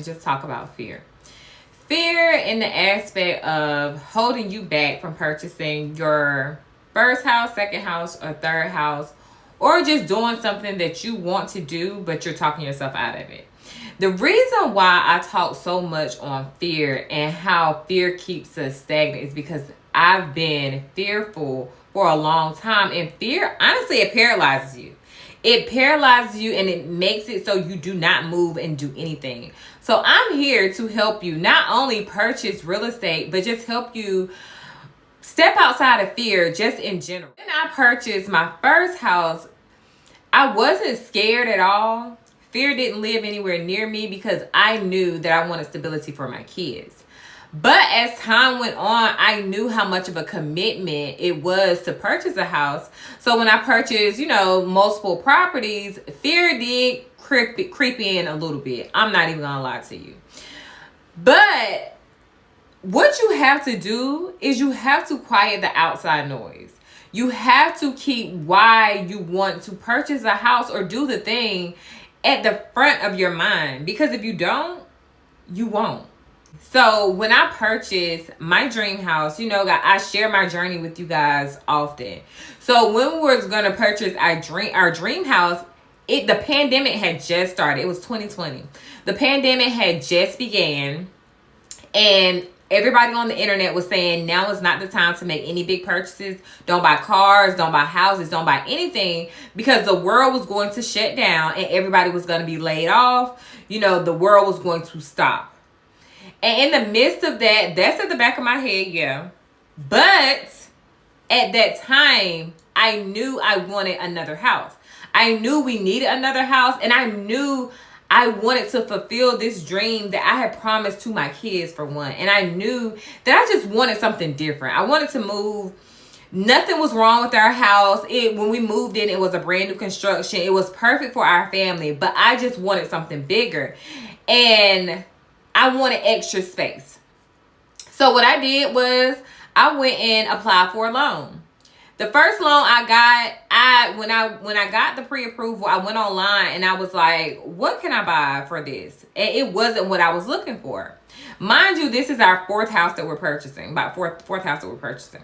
just talk about fear. Fear in the aspect of holding you back from purchasing your first house, second house, or third house, or just doing something that you want to do, but you're talking yourself out of it. The reason why I talk so much on fear and how fear keeps us stagnant is because I've been fearful for a long time. And fear, honestly, it paralyzes you. It paralyzes you and it makes it so you do not move and do anything. So I'm here to help you not only purchase real estate, but just help you step outside of fear just in general. When I purchased my first house, I wasn't scared at all. Fear didn't live anywhere near me because I knew that I wanted stability for my kids. But as time went on, I knew how much of a commitment it was to purchase a house. So when I purchased, multiple properties, fear did creep in a little bit. I'm not even gonna lie to you. But what you have to do is you have to quiet the outside noise. You have to keep why you want to purchase a house or do the thing at the front of your mind. Because if you don't, you won't. So when I purchased my dream house, I share my journey with you guys often. So when we were going to purchase our dream house, the pandemic had just started. It was 2020. The pandemic had just began, and everybody on the internet was saying now is not the time to make any big purchases. Don't buy cars, don't buy houses, don't buy anything, because the world was going to shut down and everybody was going to be laid off. The world was going to stop. And in the midst of that, that's at the back of my head, yeah. But at that time, I knew I wanted another house. I knew we needed another house, and I knew I wanted to fulfill this dream that I had promised to my kids, for one. And I knew that I just wanted something different. I wanted to move. Nothing was wrong with our house. When we moved in, it was a brand new construction. It was perfect for our family, but I just wanted something bigger. And I wanted extra space. So what I did was I went and applied for a loan. The first loan I got, when I got the pre-approval, I went online and I was like, what can I buy for this? And it wasn't what I was looking for. Mind you, this is our fourth house that we're purchasing, fourth house that we're purchasing.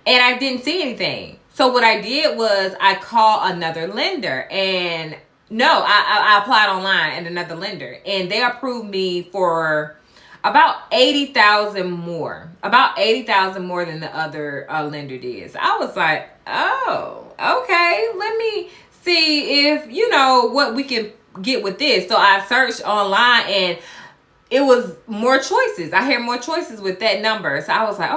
And I didn't see anything. So what I did was I called another lender, and I applied online at another lender, and they approved me for about $80,000 more. About $80,000 more than the other lender did. So I was like, oh, okay. Let me see if, what we can get with this. So I searched online and it was more choices. I had more choices with that number. So I was like,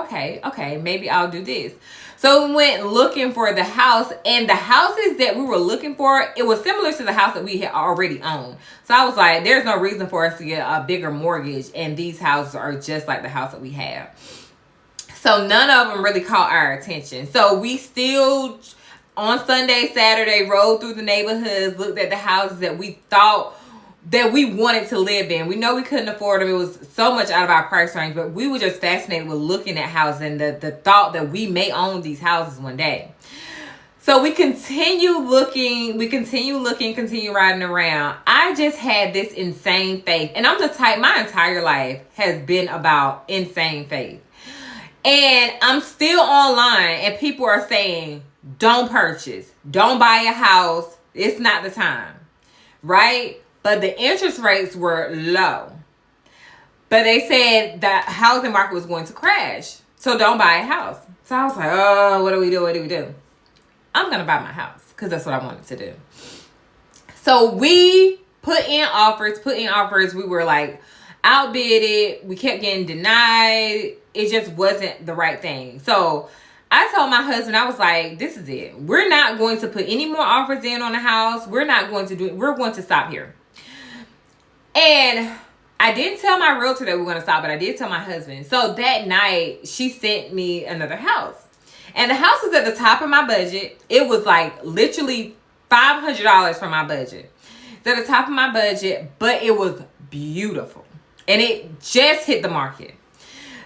okay, maybe I'll do this. So we went looking for the house, and the houses that we were looking for, it was similar to the house that we had already owned. So I was like, there's no reason for us to get a bigger mortgage, and these houses are just like the house that we have. So none of them really caught our attention. So we still, on Sunday, Saturday, rode through the neighborhoods, looked at the houses that we thought that we wanted to live in. We know we couldn't afford them. It was so much out of our price range, but we were just fascinated with looking at houses and the thought that we may own these houses one day. So we continue looking, continue riding around. I just had this insane faith. And I'm the type, my entire life has been about insane faith. And I'm still online and people are saying, don't purchase, don't buy a house. It's not the time, right? But the interest rates were low. But they said the housing market was going to crash. So don't buy a house. So I was like, oh, what do we do? I'm going to buy my house because that's what I wanted to do. So we put in offers. We were like outbidded. We kept getting denied. It just wasn't the right thing. So I told my husband, I was like, this is it. We're not going to put any more offers in on the house. We're going to stop here. And I didn't tell my realtor that we were going to stop, but I did tell my husband. So that night, she sent me another house. And the house was at the top of my budget. It was like literally $500 from my budget. It's at the top of my budget, but it was beautiful. And it just hit the market.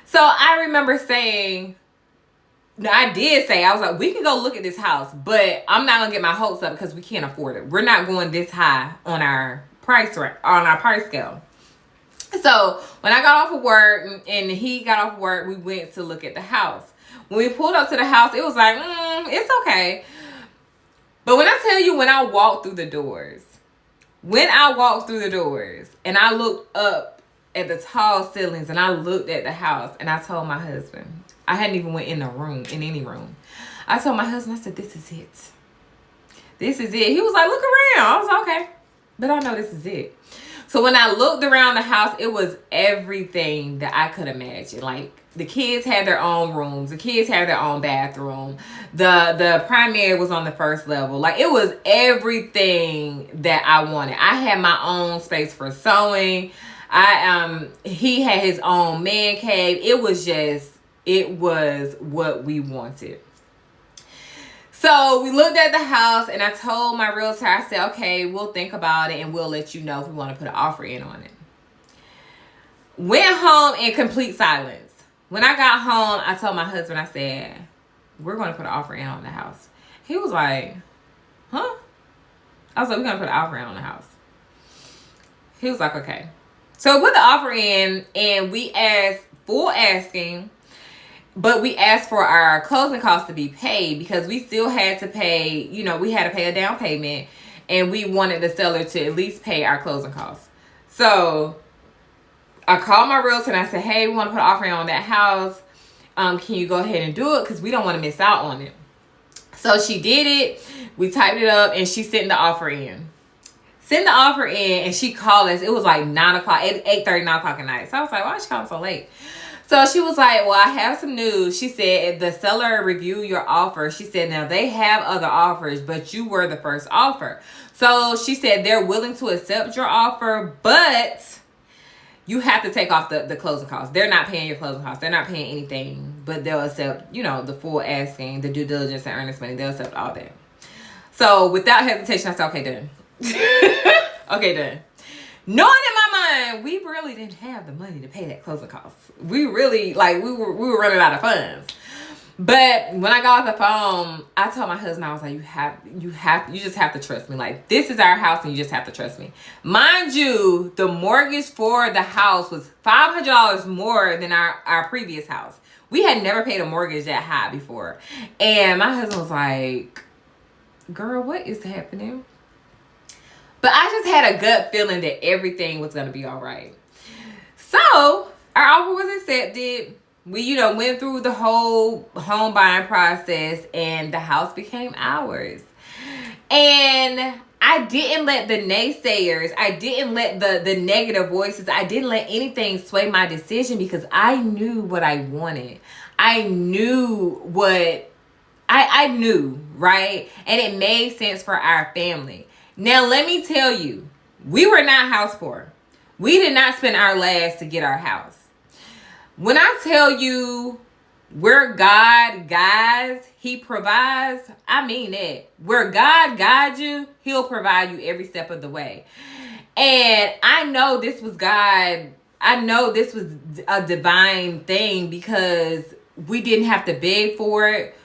So I remember saying, I was like, we can go look at this house, but I'm not going to get my hopes up because we can't afford it. We're not going this high on our price scale. So when I got off of work and he got off work, we went to look at the house. When we pulled up to the house, it was like, it's okay. But when I tell you, when I walked through the doors, and I looked up at the tall ceilings and I looked at the house and I told my husband, I hadn't even went in any room. I told my husband, I said, this is it. This is it. He was like, look around. I was like, okay. But I know this is it. So when I looked around the house, it was everything that I could imagine. Like, the kids had their own rooms. The kids had their own bathroom. The primary was on the first level. Like, it was everything that I wanted. I had my own space for sewing. He had his own man cave. It was what we wanted. So we looked at the house and I told my realtor, I said, okay, we'll think about it and we'll let you know if we want to put an offer in on it. Went home in complete silence. When I got home, I told my husband, I said, we're going to put an offer in on the house. He was like, huh? I was like, we're going to put an offer in on the house. He was like, okay. So we put the offer in and we asked full asking. But we asked for our closing costs to be paid because we still had to pay, we had to pay a down payment and we wanted the seller to at least pay our closing costs. So I called my realtor and I said, hey, we want to put an offer in on that house. Can you go ahead and do it? Because we don't want to miss out on it. So she did it. We typed it up and she sent the offer in. And she called us. It was like 9 o'clock, 8:30, 9 o'clock at night. So I was like, why is she calling so late? So she was like, well, I have some news. She said, if the seller reviewed your offer, she said, now they have other offers, but you were the first offer. So she said they're willing to accept your offer, but you have to take off the closing costs. They're not paying your closing costs. They're not paying anything, but they'll accept, the full asking, the due diligence and earnest money. They'll accept all that. So without hesitation, I said, okay, done. Okay, done. Knowing in my mind, we really didn't have the money to pay that closing costs. We really, we were running out of funds. But when I got off the phone, I told my husband, I was like, you just have to trust me. Like, this is our house and you just have to trust me. Mind you, the mortgage for the house was $500 more than our previous house. We had never paid a mortgage that high before. And my husband was like, girl, what is happening? But I just had a gut feeling that everything was going to be all right. So our offer was accepted. We, went through the whole home buying process and the house became ours. And I didn't let the naysayers, I didn't let the negative voices, I didn't let anything sway my decision because I knew what I wanted. I knew what, I knew, right? And it made sense for our family. Now, let me tell you, we were not house poor. We did not spend our last to get our house. When I tell you where God guides, he provides, I mean it. Where God guides you, he'll provide you every step of the way. And I know this was God. I know this was a divine thing because we didn't have to beg for it.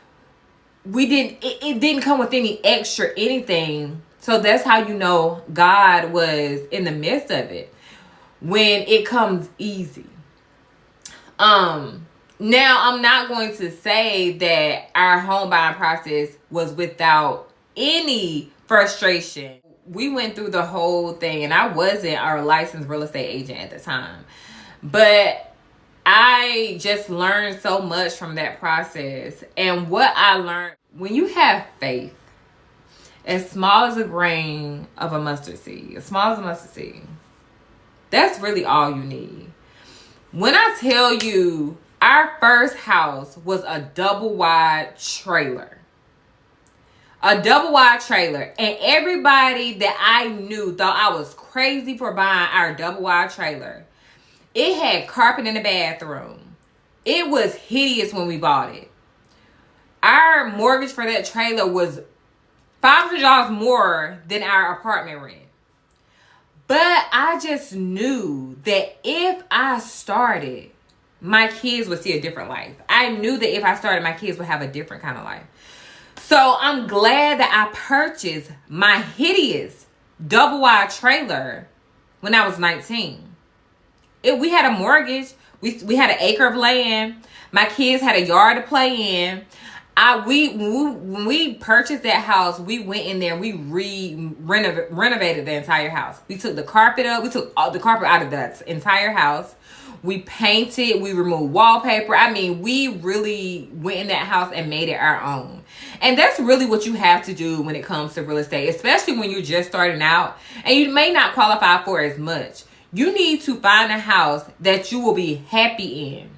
It didn't come with any extra anything. So that's how you know God was in the midst of it when it comes easy. Now, I'm not going to say that our home buying process was without any frustration. We went through the whole thing, and I wasn't our licensed real estate agent at the time. But I just learned so much from that process. And what I learned, when you have faith, as small as a grain of a mustard seed, that's really all you need. When I tell you, our first house was a double wide trailer. And everybody that I knew thought I was crazy for buying our double wide trailer. It had carpet in the bathroom. It was hideous when we bought it. Our mortgage for that trailer was $500 more than our apartment rent. But I just knew that if I started, my kids would see a different life. I knew that if I started, my kids would have a different kind of life. So I'm glad that I purchased my hideous double wide trailer when I was 19. We had a mortgage. We had an acre of land. My kids had a yard to play in. When we purchased that house, we went in there and we renovated the entire house. We took the carpet up. We took all the carpet out of the entire house. We painted. We removed wallpaper. I mean, we really went in that house and made it our own. And that's really what you have to do when it comes to real estate, especially when you're just starting out and you may not qualify for as much. You need to find a house that you will be happy in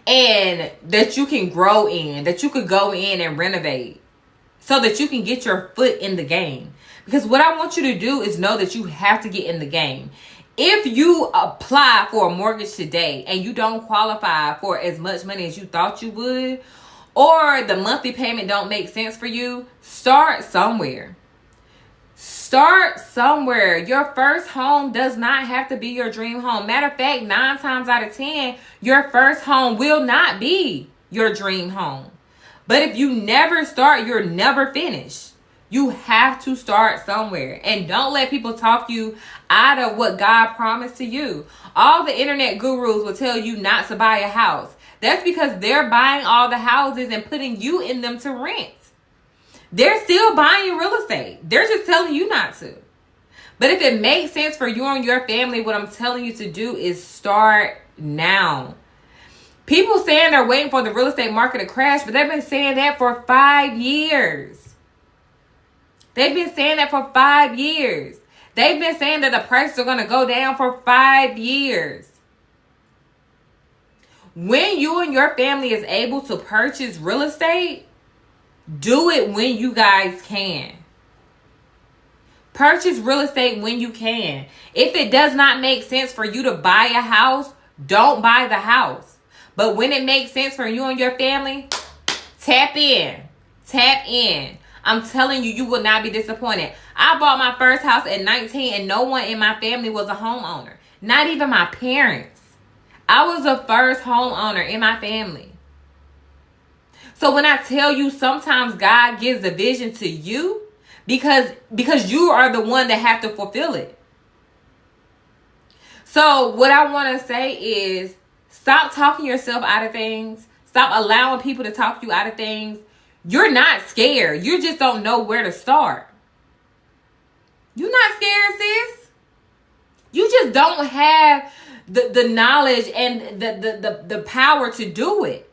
and that you can grow in, that you could go in and renovate so that you can get your foot in the game. Because what I want you to do is know that you have to get in the game. If you apply for a mortgage today and you don't qualify for as much money as you thought you would, or the monthly payment don't make sense for you, start somewhere. Start somewhere. Your first home does not have to be your dream home. Matter of fact, 9 times out of 10, your first home will not be your dream home. But if you never start, you're never finished. You have to start somewhere. And don't let people talk you out of what God promised to you. All the internet gurus will tell you not to buy a house. That's because they're buying all the houses and putting you in them to rent. They're still buying real estate. They're just telling you not to. But if it makes sense for you and your family, what I'm telling you to do is start now. People saying they're waiting for the real estate market to crash, but they've been saying that for 5 years. They've been saying that for 5 years. They've been saying that the prices are going to go down for 5 years. When you and your family is able to purchase real estate, do it when you guys can. Purchase real estate when you can. If it does not make sense for you to buy a house, don't buy the house. But when it makes sense for you and your family, tap in. Tap in. I'm telling you, you will not be disappointed. I bought my first house at 19 and no one in my family was a homeowner. Not even my parents. I was the first homeowner in my family. So when I tell you sometimes God gives the vision to you because you are the one that have to fulfill it. So what I want to say is stop talking yourself out of things. Stop allowing people to talk you out of things. You're not scared. You just don't know where to start. You're not scared, sis. You just don't have the knowledge and the power to do it.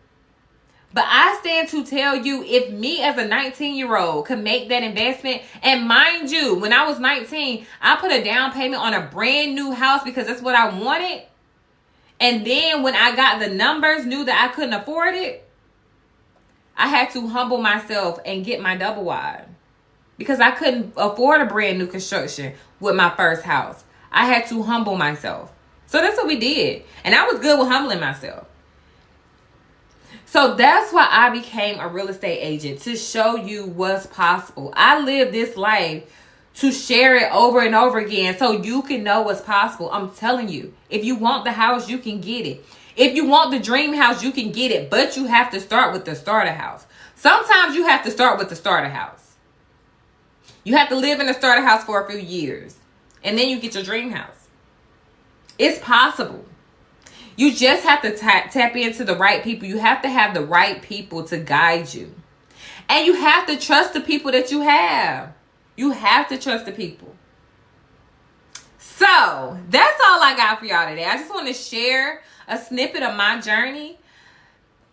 But I stand to tell you, if me as a 19-year-old could make that investment, and mind you, when I was 19, I put a down payment on a brand new house because that's what I wanted. And then when I got the numbers, knew that I couldn't afford it, I had to humble myself and get my double wide because I couldn't afford a brand new construction with my first house. I had to humble myself. So that's what we did. And I was good with humbling myself. So that's why I became a real estate agent, to show you what's possible. I live this life to share it over and over again so you can know what's possible. I'm telling you, if you want the house, you can get it. If you want the dream house, you can get it, but you have to start with the starter house. Sometimes you have to start with the starter house. You have to live in a starter house for a few years, and then you get your dream house. It's possible. You just have to tap into the right people. You have to have the right people to guide you. And you have to trust the people that you have. You have to trust the people. So, that's all I got for y'all today. I just want to share a snippet of my journey.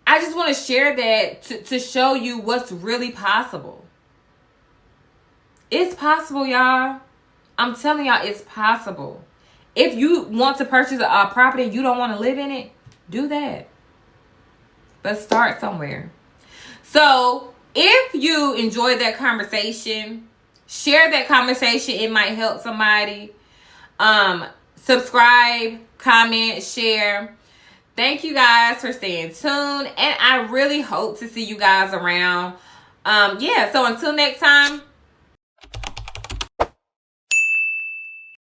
I just want to share that to show you what's really possible. It's possible, y'all. I'm telling y'all, it's possible. If you want to purchase a property and you don't want to live in it, do that. But start somewhere. So, if you enjoyed that conversation, share that conversation. It might help somebody. Subscribe, comment, share. Thank you guys for staying tuned. And I really hope to see you guys around. So until next time.